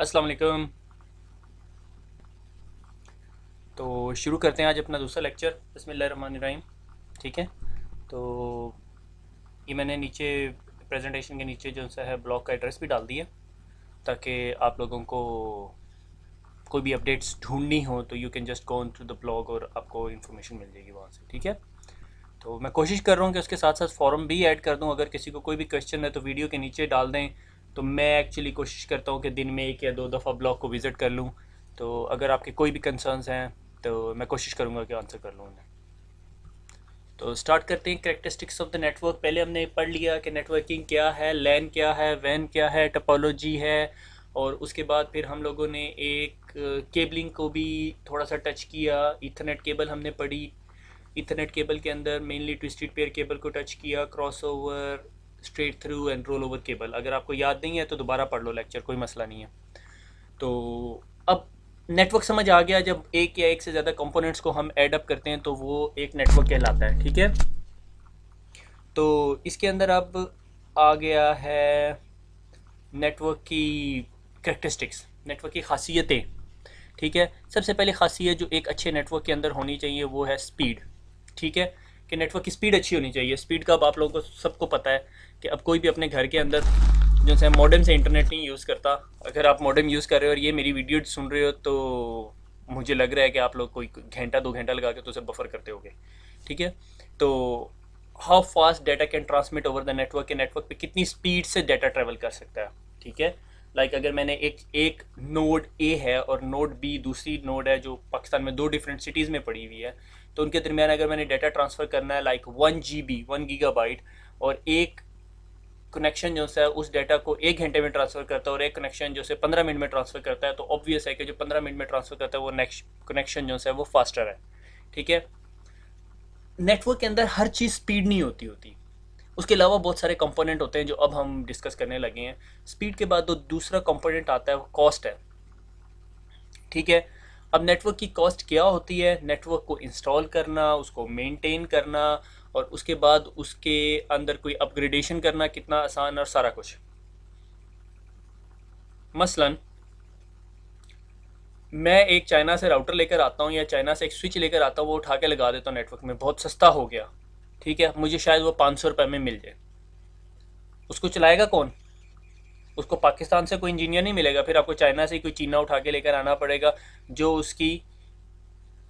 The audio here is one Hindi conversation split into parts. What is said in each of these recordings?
अस्सलाम वालेकुम। तो शुरू करते हैं आज अपना दूसरा लेक्चर। बिस्मिल्लाहिर्रहमानिर्रहीम। ठीक है। तो ये मैंने नीचे प्रेजेंटेशन के नीचे जो सा है ब्लॉग का एड्रेस भी डाल दिया, ताकि आप लोगों को कोई भी अपडेट्स ढूंढनी हो तो you can just go on to the blog और आपको इन्फॉर्मेशन मिल जाएगी वहाँ से। ठीक है। तो मैं कोशिश कर रहा हूँ कि उसके साथ साथ फॉरम भी ऐड कर दूँ। अगर किसी को कोई भी क्वेश्चन है तो वीडियो के नीचे डाल दें। तो मैं एक्चुअली कोशिश करता हूँ कि दिन में एक या दो दफ़ा ब्लॉग को विज़िट कर लूँ। तो अगर आपके कोई भी कंसर्न्स हैं तो मैं कोशिश करूँगा कि आंसर कर लूँ उन्हें। तो स्टार्ट करते हैं। कैरेक्टरिस्टिक्स ऑफ द नेटवर्क पहले हमने पढ़ लिया कि नेटवर्किंग क्या है, लैन क्या है, वैन क्या है, टोपोलॉजी है। और उसके बाद फिर हम लोगों ने एक केबलिंग को भी थोड़ा सा टच किया। ईथरनेट केबल हमने पढ़ी। ईथरनेट केबल के अंदर मेनली ट्विस्टेड पेयर केबल को टच किया, crossover, straight through and roll over cable. अगर आपको याद नहीं है तो दोबारा पढ़ लो लेक्चर, कोई मसला नहीं है। तो अब नेटवर्क समझ आ गया, जब एक या एक से ज़्यादा कंपोनेंट्स को हम ऐड अप करते हैं तो वो एक नेटवर्क कहलाता है। ठीक है। तो इसके अंदर अब आ गया है नेटवर्क की करेक्टरिस्टिक्स, नेटवर्क की खासियतें। ठीक है। सबसे पहले खासियत जो एक अच्छे नेटवर्क के अंदर होनी चाहिए वो है स्पीड। ठीक है। कि नेटवर्क की स्पीड अच्छी होनी चाहिए। स्पीड का अब आप लोगों को सबको पता है कि अब कोई भी अपने घर के अंदर जो है मॉडेम से इंटरनेट नहीं यूज़ करता। अगर आप मॉडेम यूज़ कर रहे हो और ये मेरी वीडियो सुन रहे हो तो मुझे लग रहा है कि आप लोग कोई घंटा 2 घंटा लगा के तो उसे बफर करते होगे। ठीक है। तो how fast data can transmit over the network, के नेटवर्क पे कितनी स्पीड से डाटा ट्रेवल कर सकता है। ठीक है। लाइक अगर मैंने एक नोड ए है और नोड बी दूसरी नोड है जो पाकिस्तान में दो डिफरेंट सिटीज़ में पड़ी हुई है, तो उनके दरमियान अगर मैंने डाटा ट्रांसफ़र करना है लाइक 1 GB 1 GB, और एक कनेक्शन जो है उस डाटा को 1 घंटे में ट्रांसफ़र करता है और एक कनेक्शन जो है 15 मिनट में ट्रांसफ़र करता है, तो ऑब्वियस है कि जो 15 मिनट में ट्रांसफ़र करता है वो नेक्स्ट कनेक्शन जो है वो फास्टर है। ठीक है। नेटवर्क के अंदर हर चीज़ स्पीड नहीं होती। उसके अलावा बहुत सारे कंपोनेंट होते हैं जो अब हम डिस्कस करने लगे हैं। स्पीड के बाद जो दूसरा कंपोनेंट आता है वो कॉस्ट है। ठीक है। अब नेटवर्क की कॉस्ट क्या होती है? नेटवर्क को इंस्टॉल करना, उसको मेंटेन करना और उसके बाद उसके अंदर कोई अपग्रेडेशन करना कितना आसान और सारा कुछ। मसलन मैं एक चाइना से राउटर लेकर आता हूँ या चाइना से एक स्विच लेकर आता हूँ, वो उठा के लगा देता हूँ नेटवर्क में, बहुत सस्ता हो गया। ठीक है। मुझे शायद वो 500 रुपये में मिल जाए। उसको चलाएगा कौन? उसको पाकिस्तान से कोई इंजीनियर नहीं मिलेगा, फिर आपको चाइना से कोई चीना उठा के लेकर आना पड़ेगा जो उसकी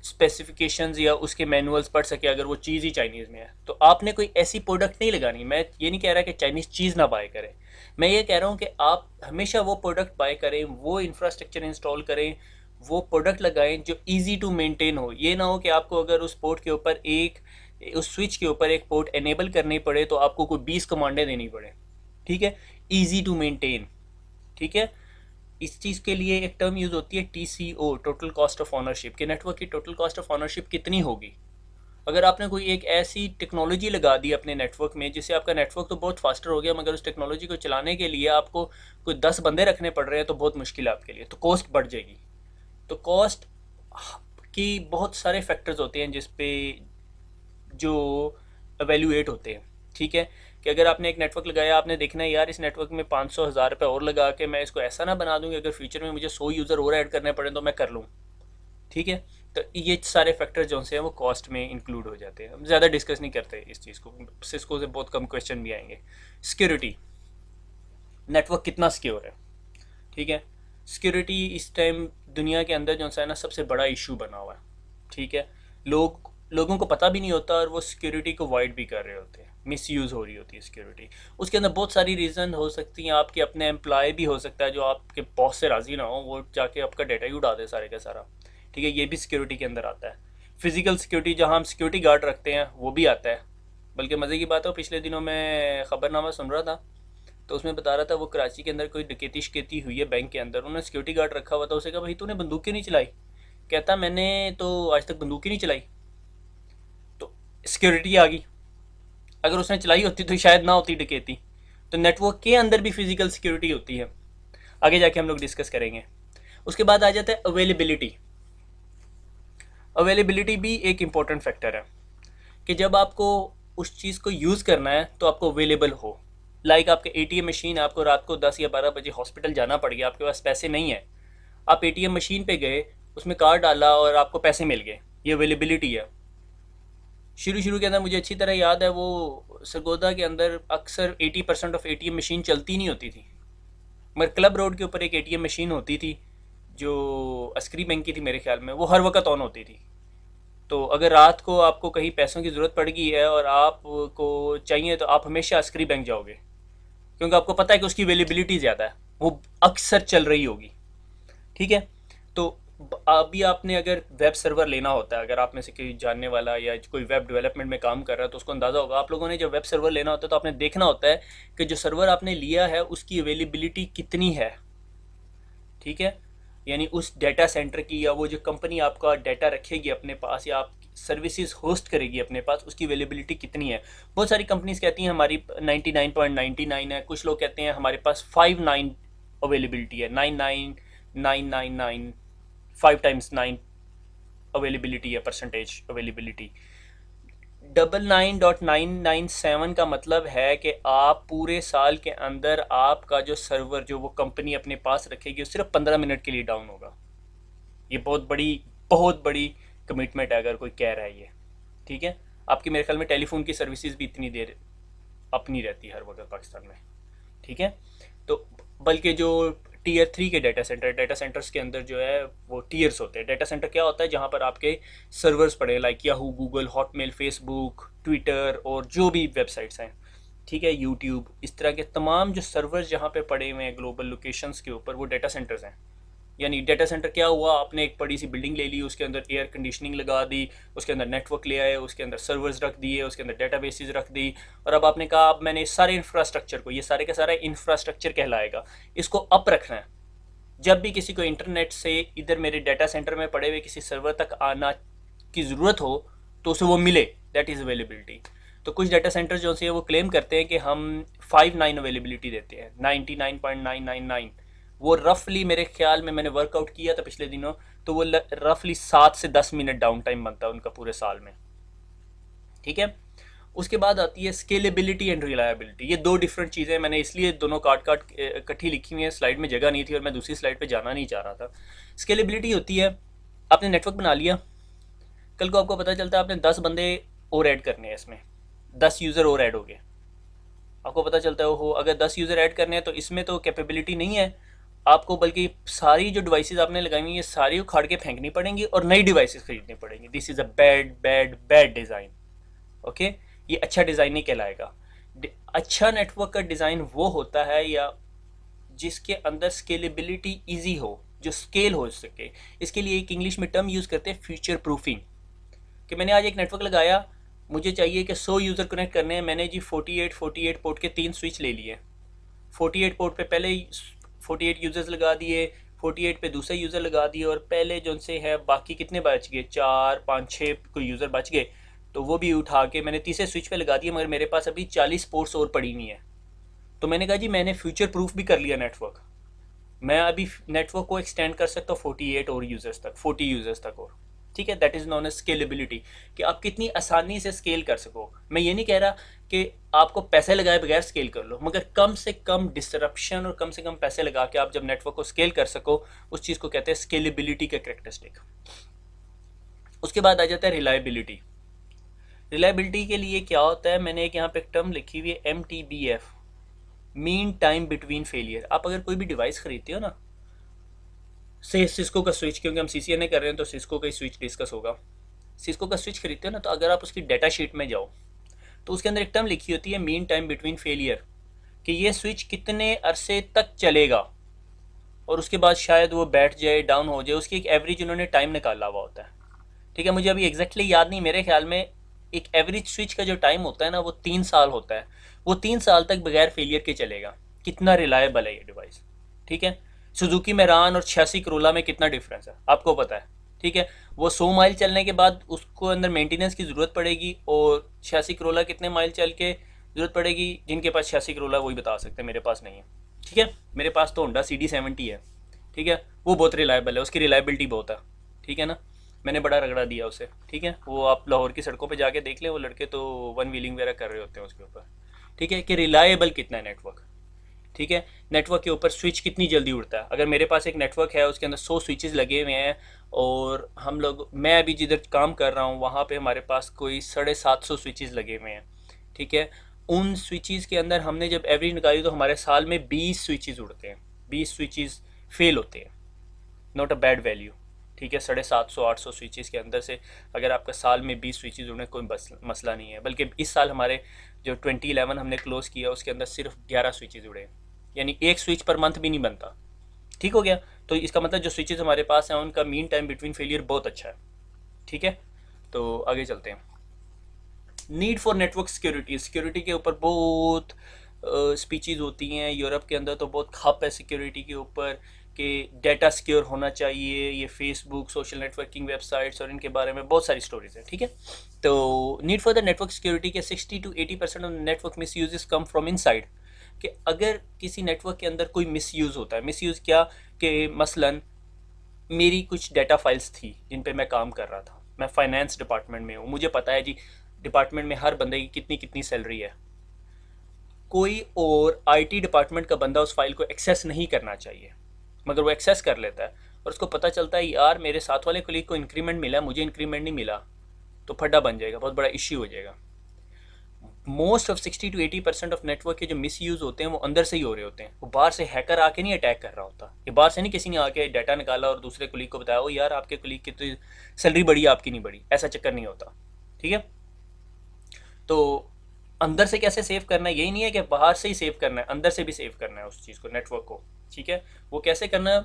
स्पेसिफिकेशंस या उसके मैनुअल्स पढ़ सके, अगर वो चीज़ ही चाइनीज़ में है। तो आपने कोई ऐसी प्रोडक्ट नहीं लगानी। मैं ये नहीं कह रहा कि चाइनीज़ चीज़ ना बाय करें, मैं ये कह रहा हूँ कि आप हमेशा वो प्रोडक्ट बाय करें, वो इंफ्रास्ट्रक्चर इंस्टॉल करें, वो प्रोडक्ट लगाएं जो ईजी टू मेंटेन हो। ये ना हो कि आपको अगर उस पोर्ट के ऊपर उस स्विच के ऊपर एक पोर्ट एनेबल करनी पड़े तो आपको कोई 20 कमांडें देनी पड़े। ठीक है। Easy to maintain. ठीक है। इस चीज़ के लिए एक टर्म यूज़ होती है TCO, total cost of ownership, के नेटवर्क की टोटल कॉस्ट ऑफ ऑनरशिप कितनी होगी। अगर आपने कोई एक ऐसी टेक्नोलॉजी लगा दी अपने नेटवर्क में जिससे आपका नेटवर्क तो बहुत फास्टर हो गया, मगर उस टेक्नोलॉजी को चलाने के लिए आपको कोई 10 बंदे रखने पड़ रहे हैं तो बहुत मुश्किल है आपके लिए, तो कॉस्ट बढ़ जाएगी। तो कॉस्ट की बहुत सारे फैक्टर्स होते हैं जिस पे जो एवेल्यूएट होते हैं। ठीक है। कि अगर आपने एक नेटवर्क लगाया, आपने देखना है यार इस नेटवर्क में 500 हज़ार रुपये और लगा के मैं इसको ऐसा ना बना दूँ कि अगर फ्यूचर में मुझे 100 यूज़र और ऐड करने पड़े तो मैं कर लूँ। ठीक है। तो ये सारे फैक्टर जो से हैं वो कॉस्ट में इंक्लूड हो जाते हैं। हम ज़्यादा डिस्कस नहीं करते इस चीज़ को, सिस्को से बहुत कम क्वेश्चन भी आएंगे। सिक्योरिटी, नेटवर्क कितना सिक्योर है। ठीक है। सिक्योरिटी इस टाइम दुनिया के अंदर जो है ना सबसे बड़ा इशू बना हुआ है। ठीक है। लोगों को पता भी नहीं होता और वो सिक्योरिटी को वाइड भी कर रहे होते हैं, मिस यूज़ हो रही होती है सिक्योरिटी। उसके अंदर बहुत सारी रीज़न हो सकती हैं। आपके अपने एम्प्लॉय भी हो सकता है जो आपके बॉस से राज़ी ना हो, वो जाके आपका डाटा ही उड़ा दे सारे का सारा। ठीक है। ये भी सिक्योरिटी के अंदर आता है। फिजिकल सिक्योरिटी, जहाँ हम सिक्योरिटी गार्ड रखते हैं, वो भी आता है। बल्कि मज़े की बात है, पिछले दिनों मैं ख़बरनामा सुन रहा था तो उसमें बता रहा था वो कराची के अंदर कोई डकैती शिकैती हुई है बैंक के अंदर, उन्होंने सिक्योरिटी गार्ड रखा हुआ था। उसे कहा भाई तूने बंदूक क्यों नहीं चलाई? कहता मैंने तो आज तक बंदूक ही नहीं चलाई। तो सिक्योरिटी आ गई। अगर उसने चलाई होती तो शायद ना होती डकैती। तो नेटवर्क के अंदर भी फिजिकल सिक्योरिटी होती है, आगे जाके हम लोग डिस्कस करेंगे। उसके बाद आ जाता है अवेलेबिलिटी। अवेलेबिलिटी भी एक इम्पॉर्टेंट फैक्टर है कि जब आपको उस चीज़ को यूज़ करना है तो आपको अवेलेबल हो। लाइक आपके एटीएम मशीन, आपको रात को 10 या 12 बजे हॉस्पिटल जाना पड़ गया, आपके पास पैसे नहीं है, आप एटीएम मशीन पे गए, उसमें कार्ड डाला और आपको पैसे मिल गए, ये अवेलेबिलिटी है। शुरू शुरू के अंदर मुझे अच्छी तरह याद है, वो सरगोदा के अंदर अक्सर 80% ऑफ एटीएम मशीन चलती नहीं होती थी, मगर क्लब रोड के ऊपर एक एटीएम मशीन होती थी जो अस्करी बैंक की थी मेरे ख्याल में, वो हर वक्त ऑन होती थी। तो अगर रात को आपको कहीं पैसों की ज़रूरत पड़ गई है और आपको चाहिए तो आप हमेशा अस्करी बैंक जाओगे, क्योंकि आपको पता है कि उसकी अवेलेबिलिटी ज़्यादा है, वो अक्सर चल रही होगी। ठीक है। तो अभी आपने अगर वेब सर्वर लेना होता है, अगर आप में से कोई जानने वाला या कोई वेब डेवलपमेंट में काम कर रहा है तो उसको अंदाज़ा होगा, आप लोगों ने जब वेब सर्वर लेना होता है तो आपने देखना होता है कि जो सर्वर आपने लिया है उसकी अवेलेबिलिटी कितनी है। ठीक है। यानी उस डेटा सेंटर की, या वो जो कंपनी आपका डेटा रखेगी अपने पास या आप सर्विसेज होस्ट करेगी अपने पास, उसकी अवेलेबिलिटी कितनी है। बहुत सारी कंपनीज कहती हैं हमारी 99.99 है, कुछ लोग कहते हैं हमारे पास 59 अवेलेबिलिटी है, 99,999 5 टाइम्स 9 अवेलेबिलिटी है, परसेंटेज अवेलेबिलिटी। 99.997 का मतलब है कि आप पूरे साल के अंदर आपका जो सर्वर जो वो कंपनी अपने पास रखेगी वो सिर्फ 15 मिनट के लिए डाउन होगा। ये बहुत बड़ी कमिटमेंट है अगर कोई कह रहा है ये। ठीक है। आपकी मेरे ख्याल में टेलीफोन की सर्विसेज भी इतनी देर अपनी रहती है हर वक्त पाकिस्तान में। ठीक है। तो बल्कि जो टीयर 3 के डाटा सेंटर्स के अंदर जो है वो टीयर्स होते हैं। डाटा सेंटर क्या होता है, जहाँ पर आपके सर्वर्स पड़े, like Yahoo, Google, Hotmail, Facebook, Twitter और जो भी वेबसाइट्स हैं, ठीक है, यूट्यूब, इस तरह के तमाम जो सर्वर्स जहाँ पे पड़े हुए हैं ग्लोबल लोकेशंस के ऊपर, वो डाटा सेंटर्स हैं। यानी डाटा सेंटर क्या हुआ, आपने एक बड़ी सी बिल्डिंग ले ली, उसके अंदर एयर कंडीशनिंग लगा दी, उसके अंदर नेटवर्क ले आए, उसके अंदर सर्वर्स रख दिए, उसके अंदर डेटाबेसेस रख दी, और अब आपने कहा अब मैंने सारे इंफ्रास्ट्रक्चर को, ये सारे का सारा इंफ्रास्ट्रक्चर कहलाएगा, इसको अप रखना है। जब भी किसी को इंटरनेट से इधर मेरे डाटा सेंटर में पड़े हुए किसी सर्वर तक आना की ज़रूरत हो तो उसे वो मिले, दैट इज़ अवेलेबिलिटी। तो कुछ डाटा सेंटर जो से वो क्लेम करते हैं कि हम 59 अवेलेबिलिटी देते हैं, 99.999। वो रफली मेरे ख्याल में, मैंने वर्कआउट किया था पिछले दिनों, तो वो रफली 7 से 10 मिनट डाउन टाइम बनता है उनका पूरे साल में। ठीक है। उसके बाद आती है स्केलेबिलिटी एंड रिलायबिलिटी। ये दो डिफरेंट चीज़ें, मैंने इसलिए दोनों काट इकट्ठी लिखी हुई है, स्लाइड में जगह नहीं थी और मैं दूसरी स्लाइड पे जाना नहीं चाह रहा था। स्केलेबिलिटी होती है, आपने नेटवर्क बना लिया, कल को आपको पता चलता है आपने 10 बंदे और ऐड करने हैं, इसमें 10 यूज़र और ऐड हो गए, आपको पता चलता है हो अगर 10 यूज़र ऐड करने हैं तो इसमें तो कैपेबिलिटी नहीं है आपको, बल्कि सारी जो डिवाइसेस आपने लगाई हुई है सारी उखाड़ के फेंकनी पड़ेंगी और नई डिवाइसेस खरीदनी पड़ेंगी। This is a bad bad bad design. Okay, ये अच्छा डिज़ाइन नहीं कहलाएगा। अच्छा नेटवर्क का डिज़ाइन वो होता है या जिसके अंदर स्केलेबिलिटी ईजी हो, जो स्केल हो सके। इसके लिए एक इंग्लिश में टर्म यूज़ करते हैं, फ्यूचर प्रूफिंग। कि मैंने आज एक नेटवर्क लगाया, मुझे चाहिए कि 100 यूज़र कनेक्ट करने हैं, मैंने जी 48 पोर्ट के 3 स्विच ले लिए। 48 पोर्ट पे पहले 48 यूज़र्स लगा दिए, 48 पे दूसरे यूज़र लगा दिए, और पहले जो उनसे है बाकी कितने बच गए, 4 5 6 कोई यूज़र बच गए, तो वो भी उठा के मैंने तीसरे स्विच पे लगा दिया, मगर मेरे पास अभी 40 पोर्ट्स और पड़ी हुई हैं। तो मैंने कहा जी मैंने फ्यूचर प्रूफ भी कर लिया नेटवर्क, मैं अभी नेटवर्क को एक्सटेंड कर सकता हूँ 48 और यूज़र्स तक, 40 यूज़र्स तक और। ठीक है, that is known as scalability, कि आप कितनी आसानी से स्केल कर सको। मैं ये नहीं कह रहा कि आपको पैसे लगाए बगैर स्केल कर लो, मगर कम से कम डिसरप्शन और कम से कम पैसे लगा के आप जब नेटवर्क को स्केल कर सको, उस चीज़ को कहते हैं स्केलेबिलिटी का कैरेक्टरिस्टिक। उसके बाद आ जाता है रिलायबिलिटी। रिलायबिलिटी के लिए क्या होता है, मैंने एक यहाँ पे एक टर्म लिखी हुई है, MTBF, mean time between failure. आप अगर कोई भी डिवाइस खरीदते हो ना, से सिस्को का स्विच, क्योंकि हम CCNA कर रहे हैं तो सिस्को का ही स्विच डिस्कस होगा। सिस्को का स्विच खरीदते हो ना, तो अगर आप उसकी डाटा शीट में जाओ तो उसके अंदर एक टर्म लिखी होती है, मीन टाइम बिटवीन फेलियर, कि ये स्विच कितने अरसे तक चलेगा और उसके बाद शायद वो बैठ जाए, डाउन हो जाए, उसकी एक एवरेज उन्होंने टाइम निकाला हुआ होता है। ठीक है, मुझे अभी एग्जैक्टली याद नहीं, मेरे ख्याल में एक एवरेज स्विच का जो टाइम होता है ना वो 3 साल होता है, वो 3 साल तक बगैर फेलियर के चलेगा। कितना रिलायबल है ये डिवाइस। ठीक है, सुजुकी मेरान और 86 करोला में कितना डिफरेंस है आपको पता है। ठीक है, वो 100 माइल चलने के बाद उसको अंदर मेंटेनेंस की ज़रूरत पड़ेगी, और 86 करोला कितने माइल चल के ज़रूरत पड़ेगी, जिनके पास 86 करोला वही बता सकते हैं, मेरे पास नहीं है। ठीक है, मेरे पास तो होंडा CD70 है। ठीक है, वो बहुत रिलायबल है, उसकी रिलायबिलिटी बहुत है। ठीक है ना, मैंने बड़ा रगड़ा दिया उसे। ठीक है, वो आप लाहौर की सड़कों पे जाके देख लें, वो लड़के तो वन व्हीलिंग वगैरह कर रहे होते हैं उसके ऊपर। ठीक है, कि रिलायबल कितना है नेटवर्क, ठीक है, नेटवर्क के ऊपर स्विच कितनी जल्दी उड़ता है। अगर मेरे पास एक नेटवर्क है उसके अंदर 100 स्विचेस लगे हुए हैं और मैं अभी जिधर काम कर रहा हूँ वहाँ पे हमारे पास कोई 750 स्विचेस लगे हुए हैं, ठीक है, उन स्विचेस के अंदर हमने जब एवरेज निकाली तो हमारे साल में 20 स्विचेस उड़ते हैं, 20 स्विचेस फेल होते हैं, नॉट अ बैड वैल्यू, ठीक है। 750-800 स्विचेस के अंदर से अगर आपका साल में 20 स्विचेस उड़ने कोई मसला नहीं है। बल्कि इस साल हमारे जो 2011 हमने क्लोज किया उसके अंदर सिर्फ 11 स्विचेस उड़े, यानी एक स्विच पर मंथ भी नहीं बनता, ठीक हो गया। तो इसका मतलब जो स्विचेस हमारे पास हैं उनका मीन टाइम बिटवीन फेलियर बहुत अच्छा है, ठीक है। तो आगे चलते हैं। Need for network security, security के ऊपर बहुत स्पीचेस होती हैं। यूरोप के अंदर तो बहुत खप है सिक्योरिटी के ऊपर कि डाटा सिक्योर होना चाहिए, ये फेसबुक, सोशल नेटवर्किंग वेबसाइट्स और इनके बारे में बहुत सारी स्टोरीज हैं, ठीक है। तो need for the network security के 60-80% of network miss use come from inside, कि अगर किसी नेटवर्क के अंदर कोई मिस यूज़ होता है, मिस यूज़ क्या, कि मसलन मेरी कुछ डाटा फाइल्स थी जिन पे मैं काम कर रहा था, मैं फाइनेंस डिपार्टमेंट में हूँ, मुझे पता है जी डिपार्टमेंट में हर बंदे की कितनी कितनी सैलरी है, कोई और आईटी डिपार्टमेंट का बंदा उस फाइल को एक्सेस नहीं करना चाहिए, मगर वो एक्सेस कर लेता है और उसको पता चलता है यार मेरे साथ वाले कोलीग को इंक्रीमेंट मिला, मुझे इंक्रीमेंट नहीं मिला, तो फड्डा बन जाएगा, बहुत बड़ा इश्यू हो जाएगा। मोस्ट ऑफ 60-80% ऑफ नेटवर्क के जो मिस यूज़ होते हैं वो अंदर से ही हो रहे होते हैं, वो बाहर से हैकर आके नहीं अटैक कर रहा होता, ये बाहर से नहीं किसी ने आके डाटा निकाला और दूसरे कुलीग को बताया ओ यार आपके कुलीग की तो सैलरी बढ़ी आपकी नहीं बढ़ी, ऐसा चक्कर नहीं होता, ठीक है। तो अंदर से कैसे सेव करना है, यही नहीं है कि बाहर से ही सेव करना है, अंदर से भी सेव करना है उस चीज़ को, नेटवर्क को, ठीक है। वो कैसे करना है,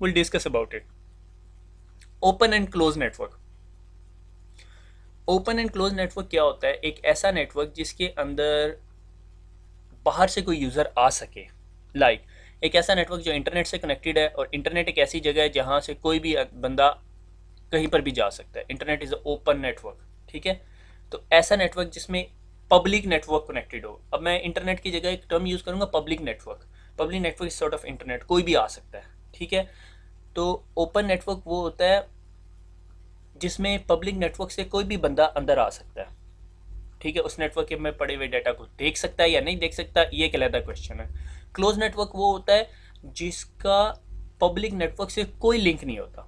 will discuss about it. Open and close network, open and close network क्या होता है, एक ऐसा नेटवर्क जिसके अंदर बाहर से कोई यूज़र आ सके, लाइक एक ऐसा नेटवर्क जो इंटरनेट से कनेक्टेड है, और इंटरनेट एक ऐसी जगह है जहाँ से कोई भी बंदा कहीं पर भी जा सकता है, internet is a open network, ठीक है। तो ऐसा नेटवर्क जिसमें पब्लिक नेटवर्क कनेक्टेड हो, अब मैं इंटरनेट की जगह एक टर्म यूज़ करूँगा public network, public network is sort of internet, कोई भी आ सकता है, ठीक है। तो ओपन नेटवर्क वो होता है जिसमें पब्लिक नेटवर्क से कोई भी बंदा अंदर आ सकता है, ठीक है, उस नेटवर्क के में पड़े हुए डाटा को देख सकता है या नहीं देख सकता, ये एक अलग क्वेश्चन है। क्लोज नेटवर्क वो होता है जिसका पब्लिक नेटवर्क से कोई लिंक नहीं होता,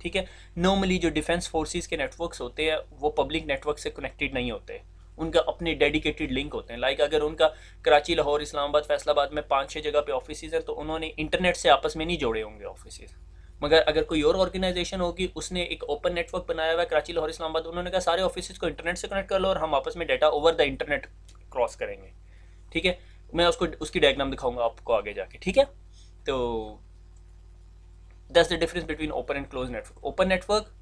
ठीक है। नॉर्मली जो डिफेंस फोर्सेस के नेटवर्क्स होते हैं वो पब्लिक नेटवर्क से कनेक्टेड नहीं होते, उनका अपने डेडिकेटेड लिंक होते हैं। लाइक अगर उनका कराची, लाहौर, इस्लामाबाद, फैसलाबाद में 5-6 जगह पे ऑफिस हैं तो उन्होंने इंटरनेट से आपस में नहीं जोड़े होंगे ऑफिस। मगर अगर कोई और ऑर्गेनाइजेशन होगी उसने एक ओपन नेटवर्क बनाया हुआ है कराची, लाहौर, इस्लामाबाद, उन्होंने कहा सारे ऑफिस को इंटरनेट से कनेक्ट कर लो और हम आपस में data over the internet cross करेंगे, ठीक है। मैं उसको उसकी डायग्राम दिखाऊंगा आपको आगे जाके, ठीक है। तो that's the difference between open and close network. Open network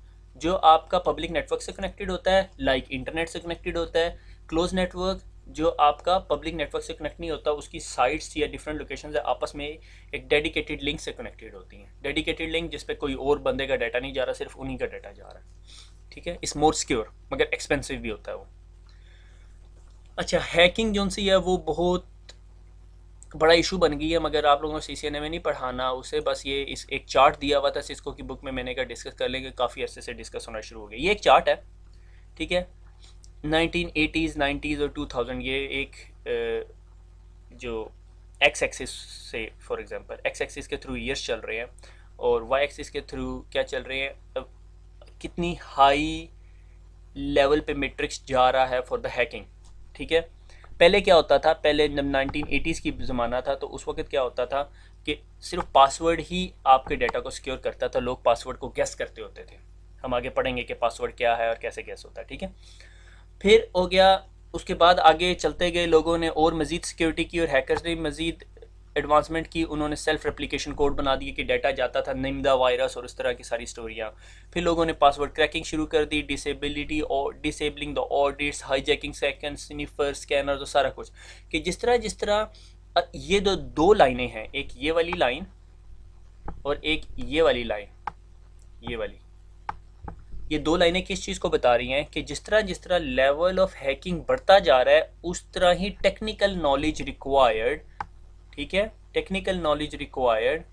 जो आपका पब्लिक नेटवर्क से कनेक्टेड होता है, लाइक इंटरनेट से कनेक्टेड होता है। क्लोज नेटवर्क जो आपका पब्लिक नेटवर्क से कनेक्ट नहीं होता, उसकी साइट्स या डिफरेंट लोकेशन आपस में एक डेडिकेटेड लिंक से कनेक्टेड होती हैं। डेडिकेटेड लिंक जिस पे कोई और बंदे का डाटा नहीं जा रहा, सिर्फ उन्हीं का डाटा जा रहा है, ठीक है। इस मोर सिक्योर मगर एक्सपेंसिव भी होता है वो। अच्छा, हैकिंग जो सी है वो बहुत बड़ा इशू बन गई है, मगर आप लोगों को CCNA में नहीं पढ़ाना उसे, बस ये इस एक चार्ट दिया हुआ था सिस्को की बुक में, मैंने कहा डिस्कस कर लेंगे, काफ़ी अर्से से डिस्कस होना शुरू हो गया। ये एक चार्ट है, ठीक है, 1980s, 90s और 2000, ये एक जो एक्स एक्सिस से, फॉर एग्जांपल एक्स एक्सिस के थ्रू ईयर्स चल रहे हैं और वाई एक्सिस के थ्रू क्या चल रहे हैं, कितनी हाई लेवल पे मैट्रिक्स जा रहा है फॉर द हैकिंग, ठीक है। पहले क्या होता था, पहले जब 1980s की ज़माना था तो उस वक्त क्या होता था कि सिर्फ पासवर्ड ही आपके डाटा को सिक्योर करता था, लोग पासवर्ड को गैस करते होते थे। हम आगे पढ़ेंगे कि पासवर्ड क्या है और कैसे गैस होता है, ठीक है। फिर हो गया, उसके बाद आगे चलते गए, लोगों ने और मज़ीद सिक्योरिटी की और हैकर्स ने मज़ीद एडवांसमेंट की, उन्होंने सेल्फ रेप्लिकेशन कोड बना दिए कि डाटा जाता था, निम्दा वायरस और उस तरह की सारी स्टोरियाँ। फिर लोगों ने पासवर्ड क्रैकिंग शुरू कर दी, डिसेबिलिटी और disabling the audits, hijacking second, sniffer, scanner, तो सारा कुछ, कि जिस तरह ये दो लाइनें हैं, एक ये वाली लाइन और एक ये वाली लाइन, ये वाली, ये दो लाइनें किस चीज़ को बता रही हैं कि जिस तरह लेवल ऑफ हैकिंग बढ़ता जा रहा है उस तरह ही टेक्निकल नॉलेज रिक्वायर्ड, ठीक है, technical knowledge required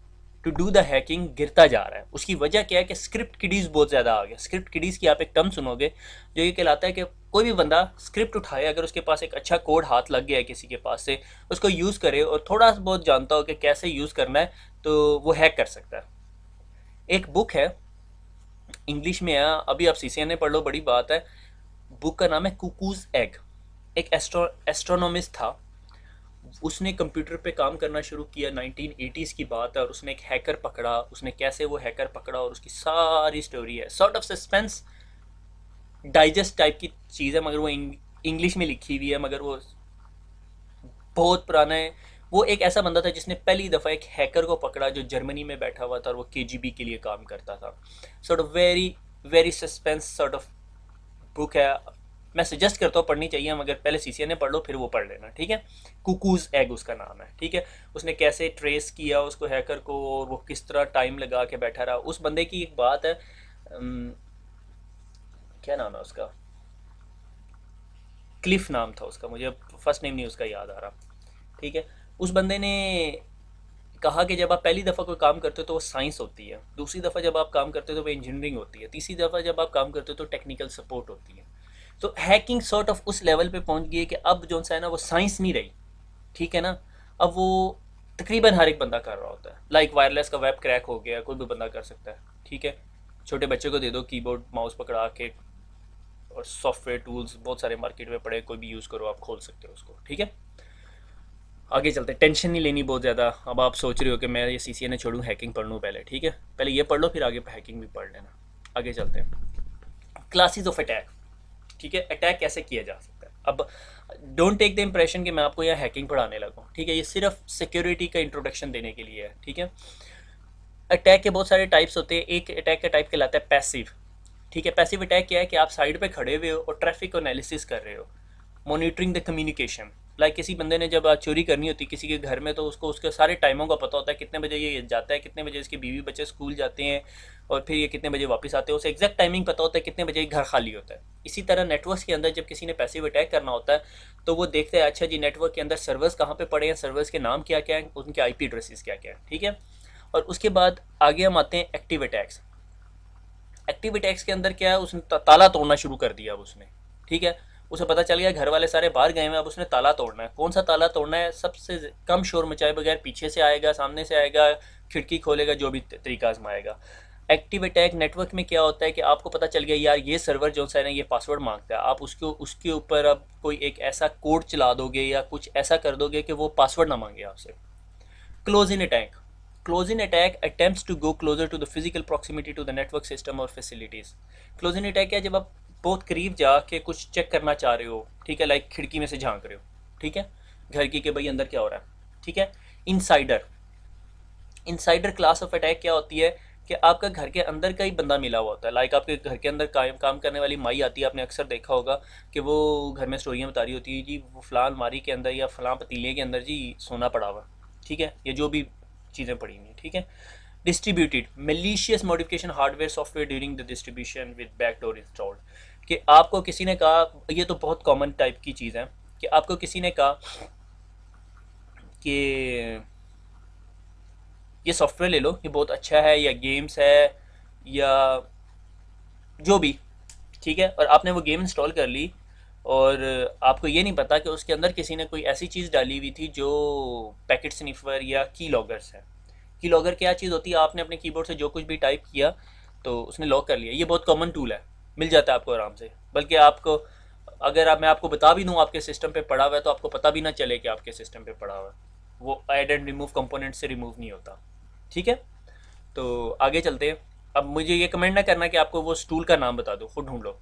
to do the hacking गिरता जा रहा है। उसकी वजह क्या है कि स्क्रिप्ट किडीज़ बहुत ज़्यादा आ गया। स्क्रिप्ट किडीज़ की आप एक टर्म सुनोगे जो ये कहलाता है कि कोई भी बंदा स्क्रिप्ट उठाए, अगर उसके पास एक अच्छा कोड हाथ लग गया है किसी के पास से, उसको यूज़ करे और थोड़ा बहुत जानता हो कि कैसे यूज़ करना है, तो वो हैक कर सकता है। एक बुक है, इंग्लिश में है, अभी आप सीसीएनए पढ़ लो, बड़ी बात है। बुक का नाम है कुकूज एग। एक एस्ट्रोनॉमिस्ट था, उसने कंप्यूटर पे काम करना शुरू किया, 1980s की बात है, और उसने एक हैकर पकड़ा। उसने कैसे वो हैकर पकड़ा और उसकी सारी स्टोरी है, sort of suspense digest type की चीज़ है, मगर वो इंग्लिश में लिखी हुई है, मगर वो बहुत पुराना है। वो एक ऐसा बंदा था जिसने पहली दफ़ा एक हैकर को पकड़ा जो जर्मनी में बैठा हुआ था और वो केजीबी के लिए काम करता था। Sort of very very suspense sort of book है। मैं सजेस्ट करता हूँ पढ़नी चाहिए, मगर पहले सीसीएनए पढ़ लो फिर वो पढ़ लेना, ठीक है। कुकूज एग उसका नाम है, ठीक है। उसने कैसे ट्रेस किया उसको, हैकर को, और वो किस तरह टाइम लगा के बैठा रहा। उस बंदे की एक बात है, क्या नाम है उसका, क्लिफ नाम था उसका, मुझे फर्स्ट नेम नहीं उसका याद आ रहा, ठीक है। उस बंदे ने कहा कि जब आप पहली दफ़ा कोई काम करते हो तो वो साइंस होती है, दूसरी दफ़ा जब आप काम करते हो तो वो इंजीनियरिंग होती है, तीसरी दफ़ा जब आप काम करते हो तो टेक्निकल सपोर्ट होती है। तो हैकिंग सॉर्ट ऑफ उस लेवल पे पहुंच गई है कि अब जो सा है ना वो साइंस नहीं रही, ठीक है ना। अब वो तकरीबन हर एक बंदा कर रहा होता है। लाइक वायरलेस का वेब क्रैक हो गया, कोई भी बंदा कर सकता है, ठीक है। छोटे बच्चे को दे दो कीबोर्ड माउस पकड़ा के, और सॉफ्टवेयर टूल्स बहुत सारे मार्केट में पड़े, कोई भी यूज़ करो, आप खोल सकते हो उसको, ठीक है। आगे चलते हैं, टेंशन नहीं लेनी बहुत ज़्यादा। अब आप सोच रहे हो कि मैं ये सीसीएनए छोड़ूं, हैकिंग पढ़ लूँ पहले, ठीक है। पहले ये पढ़ लो फिर आगे हैकिंग भी पढ़ लेना। आगे चलते हैं, क्लासेस ऑफ अटैक, ठीक है। अटैक कैसे किया जा सकता है। अब डोंट टेक द इम्प्रेशन कि मैं आपको यहाँ हैकिंग पढ़ाने लगूँ, ठीक है। ये सिर्फ सिक्योरिटी का इंट्रोडक्शन देने के लिए है, ठीक है। अटैक के बहुत सारे टाइप्स होते हैं। एक अटैक का टाइप कहलाता है पैसिव, ठीक है। पैसिव अटैक क्या है कि आप साइड पे खड़े हुए हो और ट्रैफिक को एनालिसिस कर रहे हो, मॉनिटरिंग द कम्युनिकेशन। लाइक किसी बंदे ने जब चोरी करनी होती है किसी के घर में, तो उसको उसके सारे टाइमों का पता होता है, कितने बजे ये जाता है, कितने बजे इसके बीवी बच्चे स्कूल जाते हैं, और फिर ये कितने बजे वापस आते हैं, उसे एग्जैक्ट टाइमिंग पता होता है, कितने बजे घर खाली होता है। इसी तरह नेटवर्क के अंदर जब किसी ने पैसिव अटैक करना होता है तो वो देखते हैं, अच्छा जी नेटवर्क के अंदर सर्वर्स कहाँ पे पड़े हैं, सर्वर्स के नाम क्या क्या हैं, उनके आईपी एड्रेसेस क्या क्या हैं, ठीक है। और उसके बाद आगे हम आते हैं एक्टिव अटैक्स। एक्टिव अटैक्स के अंदर क्या है, उसने ताला तोड़ना शुरू कर दिया अब उसने, ठीक है। उसे पता चल गया घर वाले सारे बाहर गए हैं, अब उसने ताला तोड़ना है। कौन सा ताला तोड़ना है, सबसे कम शोर मचाए बगैर, पीछे से आएगा, सामने से आएगा, खिड़की खोलेगा, जो भी तरीका आजमाएगा। एक्टिव अटैक नेटवर्क में क्या होता है कि आपको पता चल गया यार ये सर्वर जो है ना ये पासवर्ड मांगता है, आप उसके ऊपर अब कोई एक ऐसा कोड चला दोगे या कुछ ऐसा कर दोगे कि वो पासवर्ड ना मांगे आपसे। Close in attack, close in attack attempts to go closer to the physical proximity to the network system और फैसिलिटीज़। क्लोज इन अटैक क्या है, जब आप बहुत करीब जाके कुछ चेक करना चाह रहे हो, ठीक है। लाइक खिड़की में से झांक रहे हो, ठीक है, घर की के भाई अंदर क्या हो रहा है, ठीक है। Insider, insider class of attack क्या होती है कि आपका घर के अंदर का ही बंदा मिला हुआ होता है। लाइक आपके घर के अंदर काम करने वाली माई आती है, आपने अक्सर देखा होगा कि वो घर में स्टोरियाँ बता रही होती है, जी वो फलां अलमारी के अंदर या फलां पतीले के अंदर जी सोना पड़ा हुआ, ठीक है, ये जो भी चीज़ें पड़ी हुई हैं, ठीक है। Distributed malicious modification hardware software during the distribution with backdoor installed, कि आपको किसी ने कहा, ये तो बहुत कॉमन टाइप की चीज़ है, कि आपको किसी ने कहा कि ये सॉफ्टवेयर ले लो, ये बहुत अच्छा है, या गेम्स है, या जो भी, ठीक है। और आपने वो गेम इंस्टॉल कर ली और आपको ये नहीं पता कि उसके अंदर किसी ने कोई ऐसी चीज़ डाली हुई थी जो पैकेट स्निफर या की लॉगर्स है। की लॉगर क्या चीज़ होती है, आपने अपने कीबोर्ड से जो कुछ भी टाइप किया तो उसने लॉक कर लिया। ये बहुत कॉमन टूल है, मिल जाता है आपको आराम से। बल्कि आपको, अगर मैं आपको बता भी दूँ आपके सिस्टम पे पड़ा हुआ है, तो आपको पता भी ना चले कि आपके सिस्टम पे पड़ा हुआ है। वो ऐड एंड रिमूव कंपोनेंट से रिमूव नहीं होता, ठीक है। तो आगे चलते हैं। अब मुझे ये कमेंट ना करना कि आपको वो टूल का नाम बता दो, खुद ढूंढ लो,